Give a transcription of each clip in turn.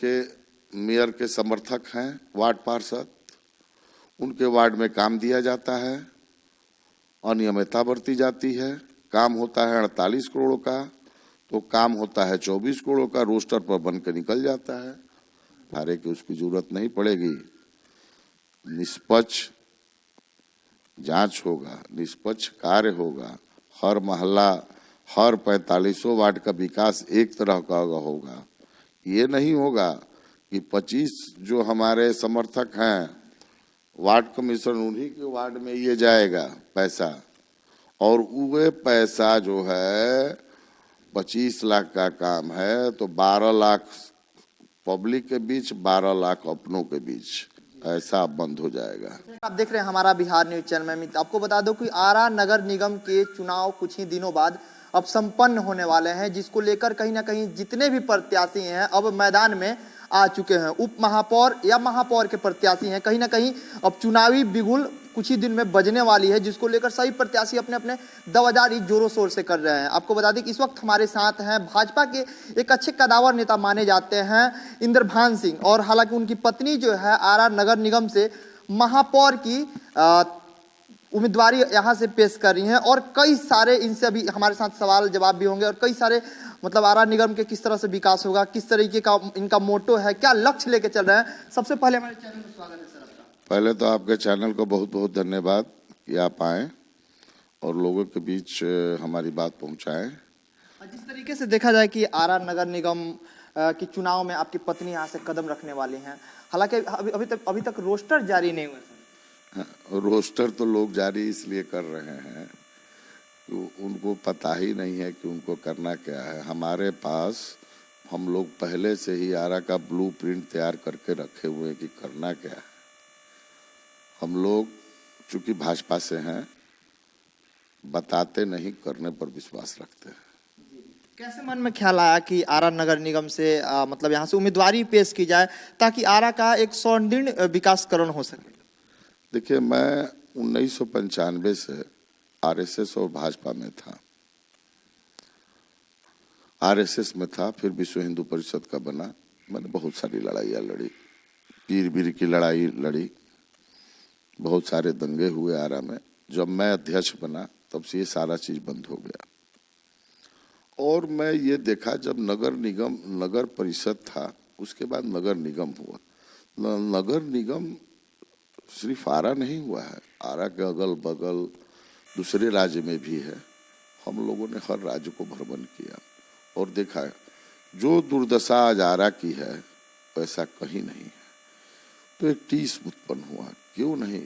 के मेयर के समर्थक हैं वार्ड पार्षद, उनके वार्ड में काम दिया जाता है, अनियमितता बरती जाती है। काम होता है 48 करोड़ का, तो काम होता है 24 करोड़ का, रोस्टर पर बन के निकल जाता है। हारे की उसकी जरूरत नहीं पड़ेगी। निष्पक्ष जांच होगा, निष्पक्ष कार्य होगा, हर मोहल्ला, हर 45 वार्ड का विकास एक तरह का होगा। ये नहीं होगा कि 25 जो हमारे समर्थक हैं वार्ड कमीशन, उन्हीं के वार्ड में ये जाएगा पैसा, और वह पैसा जो है 25 लाख का काम है तो 12 लाख पब्लिक के बीच, 12 लाख अपनों के बीच, ऐसा बंद हो जाएगा। आप देख रहे हैं हमारा बिहार न्यूज चैनल में। आपको बता दो कि आरा नगर निगम के चुनाव कुछ ही दिनों बाद अब संपन्न होने वाले हैं, जिसको लेकर कहीं ना कहीं जितने भी प्रत्याशी हैं अब मैदान में आ चुके हैं। उप महापौर या महापौर के प्रत्याशी हैं, कहीं ना कहीं अब चुनावी बिगुल कुछ ही दिन में बजने वाली है, जिसको लेकर सभी प्रत्याशी अपने अपने दावेदारी जोरों शोर से कर रहे हैं। आपको बता दें कि इस वक्त हमारे साथ हैं भाजपा के एक अच्छे कदावर नेता माने जाते हैं इंद्रभान सिंह, और हालांकि उनकी पत्नी जो है आरा नगर निगम से महापौर की उम्मीदवारी यहाँ से पेश कर रही हैं, और कई सारे इनसे अभी हमारे साथ सवाल जवाब भी होंगे, और कई सारे मतलब आरा निगम के किस तरह से विकास होगा, किस तरीके का इनका मोटो है, क्या लक्ष्य लेके चल रहे हैं। सबसे पहले हमारे चैनल में स्वागत है सर आपका। पहले तो आपके चैनल को बहुत बहुत धन्यवाद कि आप आए और लोगों के बीच हमारी बात पहुंचाएं। जिस तरीके से देखा जाए कि आरा नगर निगम के चुनाव में आपकी पत्नी यहाँ से कदम रखने वाली हैं, हालांकि अभी तक रोस्टर जारी नहीं हुआ सर। रोस्टर तो लोग जारी इसलिए कर रहे हैं कि उनको पता ही नहीं है कि उनको करना क्या है। हमारे पास हम लोग पहले से ही आरा का ब्लूप्रिंट तैयार करके रखे हुए हैं कि करना क्या है। हम लोग चूंकि भाजपा से हैं, बताते नहीं, करने पर विश्वास रखते हैं। कैसे मन में ख्याल आया कि आरा नगर निगम से मतलब यहाँ से उम्मीदवारी पेश की जाए ताकि आरा का एक स्वर्णिम विकासकरण हो सके? देखिए, मैं 1995 से आरएसएस और भाजपा में था। आरएसएस में था, फिर विश्व हिंदू परिषद का बना। मैंने बहुत सारी लड़ाइयाँ लड़ी, पीर बीर की लड़ाई लड़ी, बहुत सारे दंगे हुए आरा में। जब मैं अध्यक्ष बना तब से ये सारा चीज बंद हो गया। और मैं ये देखा जब नगर निगम, नगर परिषद था, उसके बाद नगर निगम हुआ। नगर निगम सिर्फ आरा नहीं हुआ है, आरा के अगल बगल दूसरे राज्य में भी है। हम लोगों ने हर राज्य को भ्रमण किया और देखा है जो दुर्दशा आज आरा की है वैसा कहीं नहीं है। तो एक टीस उत्पन्न हुआ, क्यों नहीं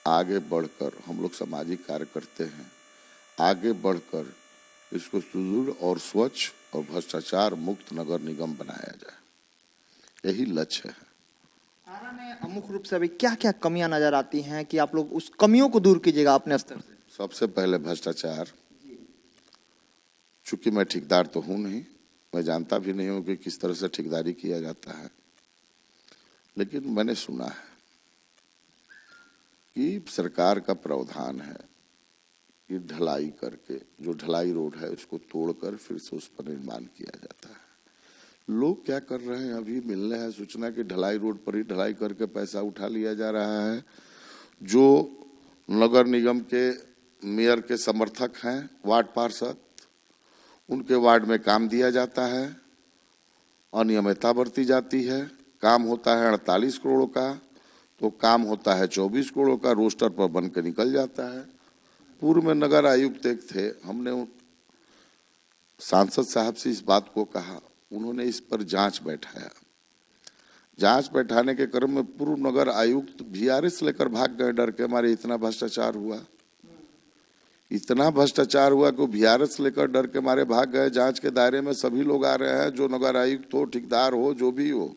आगे बढ़कर, हम लोग सामाजिक कार्य करते हैं, आगे बढ़कर इसको सुदृढ़ और स्वच्छ और भ्रष्टाचार मुक्त नगर निगम बनाया जाए, यही लक्ष्य है। आरा में मुख्य रूप से अभी क्या क्या कमियां नजर आती हैं कि आप लोग उस कमियों को दूर कीजिएगा अपने स्तर से? सबसे पहले भ्रष्टाचार। चूंकि मैं ठेकेदार तो हूं नहीं, मैं जानता भी नहीं हूं कि किस तरह से ठेकेदारी किया जाता है, लेकिन मैंने सुना है कि सरकार का प्रावधान है कि ढलाई करके, जो ढलाई रोड है उसको तोड़कर फिर से उस पर निर्माण किया जाता है। लोग क्या कर रहे हैं, अभी मिल रहा है सूचना कि ढलाई रोड पर ही ढलाई करके पैसा उठा लिया जा रहा है। जो नगर निगम के मेयर के समर्थक हैं वार्ड पार्षद, उनके वार्ड में काम दिया जाता है, अनियमितता बरती जाती है। काम होता है 48 करोड़ का, तो काम होता है 24 करोड़ का, रोस्टर पर बन के निकल जाता है। पूर्व में नगर आयुक्त एक थे, हमने सांसद साहब से इस बात को कहा, उन्होंने इस पर जांच बैठाया। जांच बैठाने के क्रम में पूर्व नगर आयुक्त वीआरएस लेकर भाग गए डर के, हमारे इतना भ्रष्टाचार हुआ, इतना भ्रष्टाचार हुआ कि वीआरएस लेकर डर के मारे भाग गए। जांच के दायरे में सभी लोग आ रहे हैं, जो नगर आयुक्त हो, ठेकेदार हो, जो भी हो,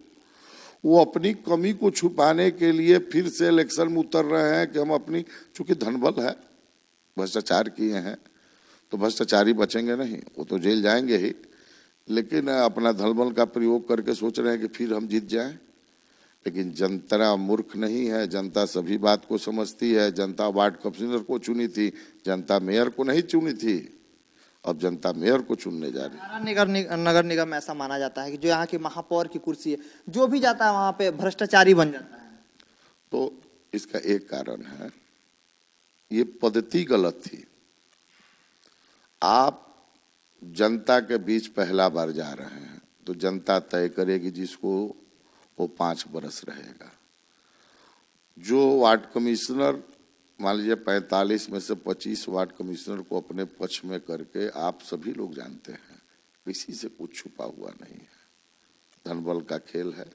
वो अपनी कमी को छुपाने के लिए फिर से इलेक्शन में उतर रहे हैं कि हम अपनी, चूंकि धनबल है, भ्रष्टाचार किए हैं तो भ्रष्टाचारी बचेंगे नहीं, वो तो जेल जाएंगे ही, लेकिन अपना धनबल का प्रयोग करके सोच रहे हैं कि फिर हम जीत जाएं। लेकिन जनता मूर्ख नहीं है, जनता सभी बात को समझती है। जनता वार्ड कमिश्नर को चुनी थी, जनता मेयर को नहीं चुनी थी। अब जनता मेयर को चुनने जा रही है। आरा नगर निगम ऐसा माना जाता है कि जो यहाँ की महापौर की कुर्सी है, जो भी जाता है वहां पे भ्रष्टाचारी बन जाता है। तो इसका एक कारण है, ये पद्धति गलत थी। आप जनता के बीच पहला बार जा रहे हैं तो जनता तय करेगी जिसको वो 5 बरस रहेगा। जो वार्ड कमिश्नर, मान लीजिए 45 में से 25 वार्ड कमिश्नर को अपने पक्ष में करके आप सभी लोग जानते हैं, किसी से कुछ छुपा हुआ नहीं है, धनबल का खेल है।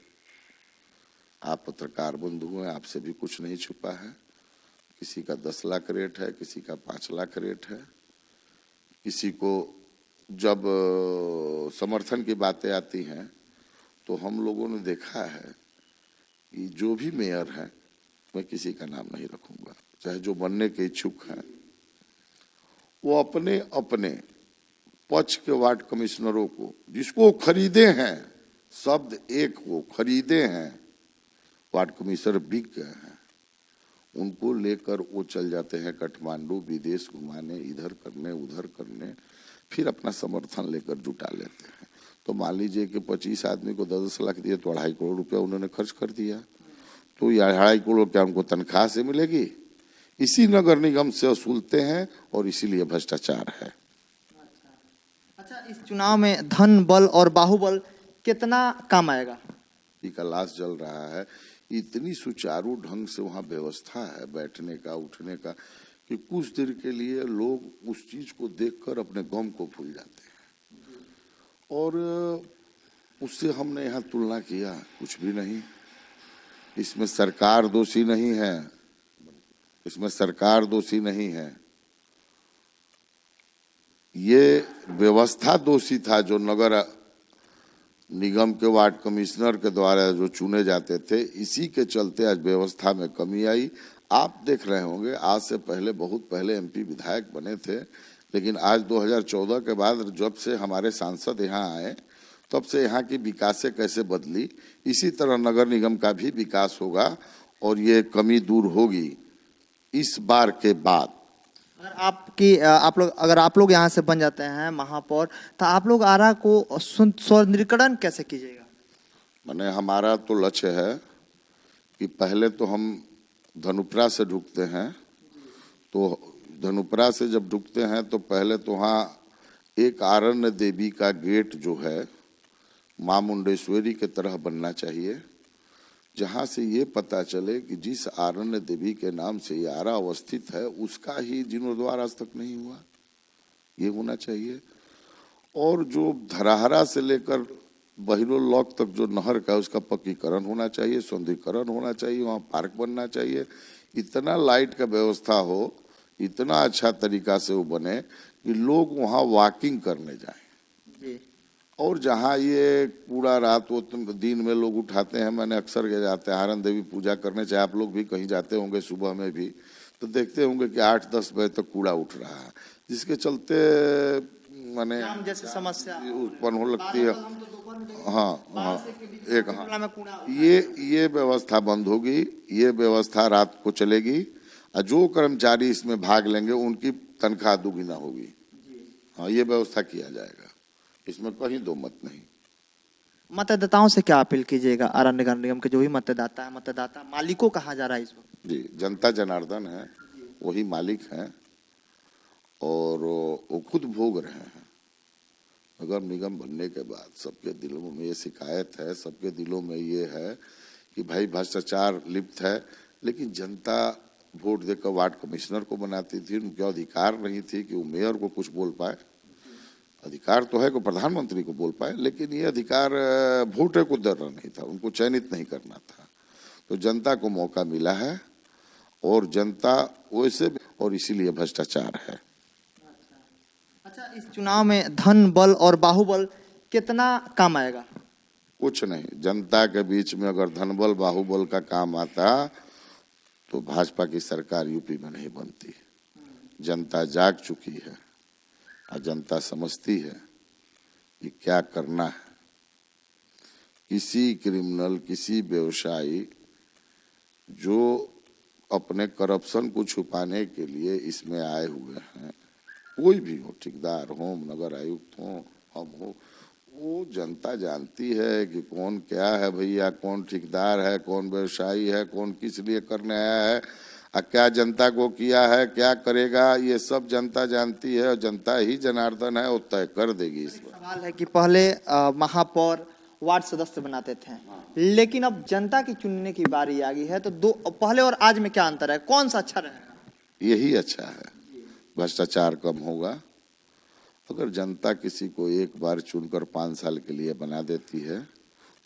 आप पत्रकार बंधु हैं, आपसे भी कुछ नहीं छुपा है। किसी का 10 लाख रेट है, किसी का 5 लाख रेट है। किसी को जब समर्थन की बातें आती हैं तो हम लोगों ने देखा है कि जो भी मेयर है, मैं किसी का नाम नहीं रखूंगा, चाहे जो बनने के इच्छुक हैं, वो अपने अपने पक्ष के वार्ड कमिश्नरों को, जिसको खरीदे हैं, शब्द एक को खरीदे हैं, वार्ड कमिश्नर बिक गए हैं, उनको लेकर वो चल जाते हैं काठमांडू, विदेश घुमाने, इधर करने उधर करने, फिर अपना समर्थन लेकर जुटा लेते हैं। तो मान लीजिए कि 25 आदमी को 10 लाख दिए तो 2.5 करोड़ रुपया उन्होंने खर्च कर दिया, तो ये 2.5 करोड़ क्या उनको तनख्वाह से मिलेगी? इसी नगर निगम से वसूलते हैं और इसीलिए भ्रष्टाचार है। अच्छा, इस चुनाव में धन बल और बाहुबल कितना काम आएगा? का लाश जल रहा है, इतनी सुचारू ढंग से वहाँ व्यवस्था है बैठने का उठने का कि कुछ देर के लिए लोग उस चीज को देखकर अपने गम को भूल जाते हैं। और उससे हमने यहाँ तुलना किया, कुछ भी नहीं। इसमें सरकार दोषी नहीं है, इसमें सरकार दोषी नहीं है, ये व्यवस्था दोषी था। जो नगर निगम के वार्ड कमिश्नर के द्वारा जो चुने जाते थे, इसी के चलते आज व्यवस्था में कमी आई। आप देख रहे होंगे, आज से पहले, बहुत पहले एमपी विधायक बने थे, लेकिन आज 2014 के बाद जब से हमारे सांसद यहाँ आए, तब से यहाँ की विकास कैसे बदली, इसी तरह नगर निगम का भी विकास होगा और ये कमी दूर होगी इस बार के बाद। अगर आप लोग यहाँ से बन जाते हैं महापौर, तो आप लोग आरा को सौंदर्यीकरण कैसे कीजिएगा? माने हमारा तो लक्ष्य है कि पहले तो हम धनुपरा से ढुकते हैं, तो धनुपरा से जब ढुकते हैं तो पहले तो वहाँ एक आरण्य देवी का गेट जो है मां मुंडेश्वरी के तरह बनना चाहिए, जहाँ से ये पता चले कि जिस आरण्य देवी के नाम से ये आरा अवस्थित है उसका ही जीर्णोद्धार आज तक नहीं हुआ, ये होना चाहिए। और जो धराहरा से लेकर बहिरो लॉक तक जो नहर का उसका पक्कीकरण होना चाहिए, सौंदर्यीकरण होना चाहिए, वहाँ पार्क बनना चाहिए, इतना लाइट का व्यवस्था हो, इतना अच्छा तरीका से वो बने कि लोग वहाँ वॉकिंग करने जाएं। और जहाँ ये पूरा रात वो दिन में लोग उठाते हैं, मैंने अक्सर के जाते हैं आरन देवी पूजा करने, चाहे आप लोग भी कहीं जाते होंगे सुबह में भी, तो देखते होंगे कि 8-10 बजे तक कूड़ा उठ रहा है, जिसके चलते माने जैसे समस्या उत्पन्न हो लगती है। हाँ, ये व्यवस्था बंद होगी, ये व्यवस्था रात को चलेगी और जो कर्मचारी इसमें भाग लेंगे उनकी तनख्वाह दुगुना होगी। हाँ, ये व्यवस्था किया जाएगा, इसमें कहीं दो मत नहीं। मतदाताओं से क्या अपील कीजिएगा? आरा नगर निगम के जो भी मतदाता है, मतदाता मालिकों कहा जा रहा है इस वक्त? जी, जनता जनार्दन है, वही मालिक हैं और वो खुद भोग रहे हैं। नगर निगम बनने के बाद सबके दिलों में ये शिकायत है, सबके दिलों में ये है कि भाई भ्रष्टाचार लिप्त है, लेकिन जनता वोट देकर वार्ड कमिश्नर को बनाती थी, उनके अधिकार नहीं थी कि वो मेयर को कुछ बोल पाए। अधिकार तो है कि प्रधानमंत्री को बोल पाए, लेकिन ये अधिकार वोटर को देना नहीं था, उनको चयनित नहीं करना था। तो जनता को मौका मिला है और जनता वैसे, और इसीलिए भ्रष्टाचार है। अच्छा, इस चुनाव में धन बल और बाहुबल कितना काम आएगा? कुछ नहीं। जनता के बीच में अगर धन बल बाहुबल का काम आता तो भाजपा की सरकार यूपी में नहीं बनती। जनता जाग चुकी है और जनता समझती है कि क्या करना है। किसी क्रिमिनल, किसी व्यवसायी जो अपने करप्शन को छुपाने के लिए इसमें आए हुए हैं, कोई भी हो, ठेकेदार हो, नगर आयुक्त हो, हम हो, वो जनता जानती है कि कौन क्या है भैया, कौन ठेकेदार है, कौन व्यवसायी है, कौन किस लिए करने आया है, क्या जनता को किया है, क्या करेगा, ये सब जनता जानती है और जनता ही जनार्दन है, वो तय कर देगी इस बार। सवाल है कि पहले महापौर वार्ड सदस्य बनाते थे, लेकिन अब जनता की चुनने की बारी आ गई है, तो दो पहले और आज में क्या अंतर है, कौन सा अच्छा रहेगा? यही अच्छा है, भ्रष्टाचार कम होगा। अगर जनता किसी को एक बार चुनकर 5 साल के लिए बना देती है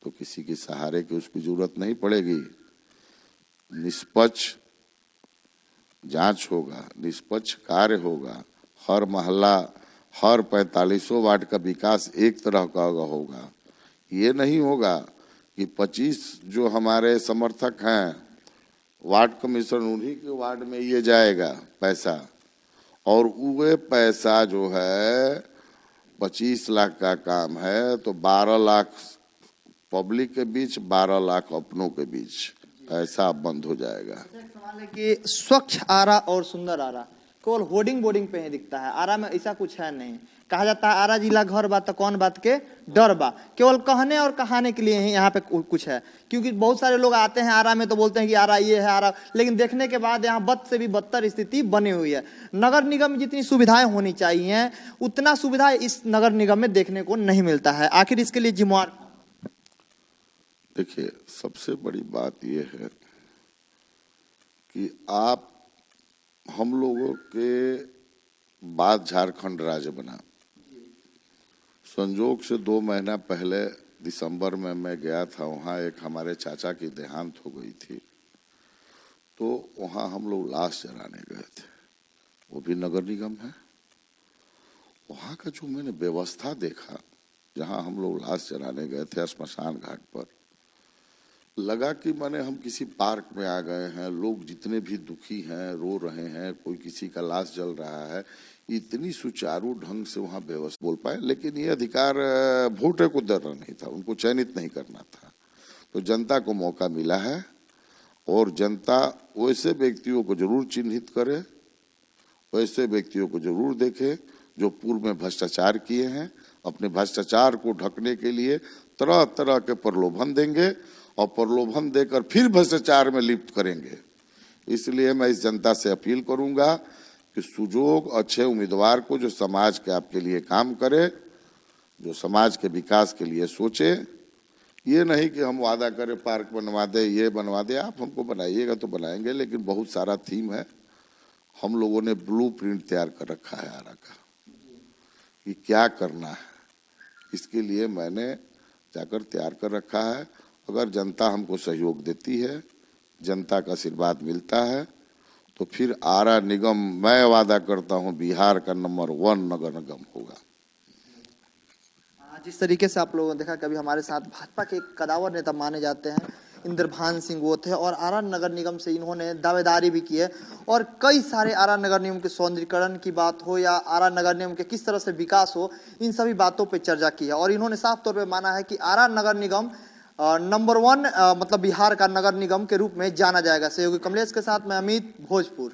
तो किसी के सहारे की उसकी जरूरत नहीं पड़ेगी। निष्पक्ष जांच होगा, निष्पक्ष कार्य होगा, हर मोहल्ला, हर 45 वार्ड का विकास एक तरह का होगा। ये नहीं होगा कि 25 जो हमारे समर्थक हैं वार्ड कमीशन, उन्हीं के वार्ड में ये जाएगा पैसा, और वो पैसा जो है 25 लाख का काम है तो 12 लाख पब्लिक के बीच, 12 लाख अपनों के बीच ऐसा बंद हो जाएगा। सवाल है कि स्वच्छ आरा और सुंदर आरा केवल होर्डिंग बोर्डिंग पे ही दिखता है, आरा में ऐसा कुछ है नहीं। कहा जाता है आरा जिला घर बा तो कौन बात के डर बा, केवल कहने और कहाने के लिए ही यहाँ पे कुछ है, क्योंकि बहुत सारे लोग आते हैं आरा में तो बोलते हैं कि आरा ये है आरा, लेकिन देखने के बाद यहाँ बद से भी बदतर स्थिति बनी हुई है। नगर निगम में जितनी सुविधाएं होनी चाहिए उतना सुविधा इस नगर निगम में देखने को नहीं मिलता है। आखिर इसके लिए जिम्मेवार? देखिए, सबसे बड़ी बात यह है कि आप हम लोगों के बाद झारखंड राज्य बना, संजोग से 2 महीना पहले दिसंबर में मैं गया था, वहाँ एक हमारे चाचा की देहांत हो गई थी, तो वहाँ हम लोग लाश जलाने गए थे, वो भी नगर निगम है। वहाँ का जो मैंने व्यवस्था देखा, जहाँ हम लोग लाश जलाने गए थे श्मशान घाट पर, लगा कि माने हम किसी पार्क में आ गए हैं। लोग जितने भी दुखी हैं, रो रहे हैं, कोई किसी का लाश जल रहा है, इतनी सुचारू ढंग से वहाँ व्यवस्था बोल पाए। लेकिन ये अधिकार वोटर को देना नहीं था, उनको चयनित नहीं करना था। तो जनता को मौका मिला है और जनता वैसे व्यक्तियों को जरूर चिन्हित करे, वैसे व्यक्तियों को जरूर देखे जो पूर्व में भ्रष्टाचार किए हैं। अपने भ्रष्टाचार को ढकने के लिए तरह तरह के प्रलोभन देंगे और प्रलोभन देकर फिर भ्रष्टाचार में लिप्त करेंगे। इसलिए मैं इस जनता से अपील करूंगा कि सुजोग अच्छे उम्मीदवार को जो समाज के आपके लिए काम करे, जो समाज के विकास के लिए सोचे। ये नहीं कि हम वादा करें पार्क बनवा दे, ये बनवा दे। आप हमको बनाइएगा तो बनाएंगे, लेकिन बहुत सारा थीम है। हम लोगों ने ब्लूप्रिंट तैयार कर रखा है आरा का कि क्या करना है, इसके लिए मैंने जाकर तैयार कर रखा है। अगर जनता हमको सहयोग देती है, जनता का आशीर्वाद मिलता है, तो फिर आरा निगम मैं वादा करता हूं बिहार का नंबर 1 नगर निगम होगा। जिस तरीके से आप लोगों ने देखा, कभी हमारे साथ भाजपा के कदावर नेता माने जाते हैं इंद्रभान सिंह वो थे, और आरा नगर निगम से इन्होंने दावेदारी भी की है, और कई सारे आरा नगर निगम के सौंदर्यीकरण की बात हो या आरा नगर निगम के किस तरह से विकास हो, इन सभी बातों पर चर्चा की है। और इन्होंने साफ तौर पर माना है कि आरा नगर निगम नंबर 1 मतलब बिहार का नगर निगम के रूप में जाना जाएगा। सहयोगी कमलेश के साथ मैं अमित, भोजपुर।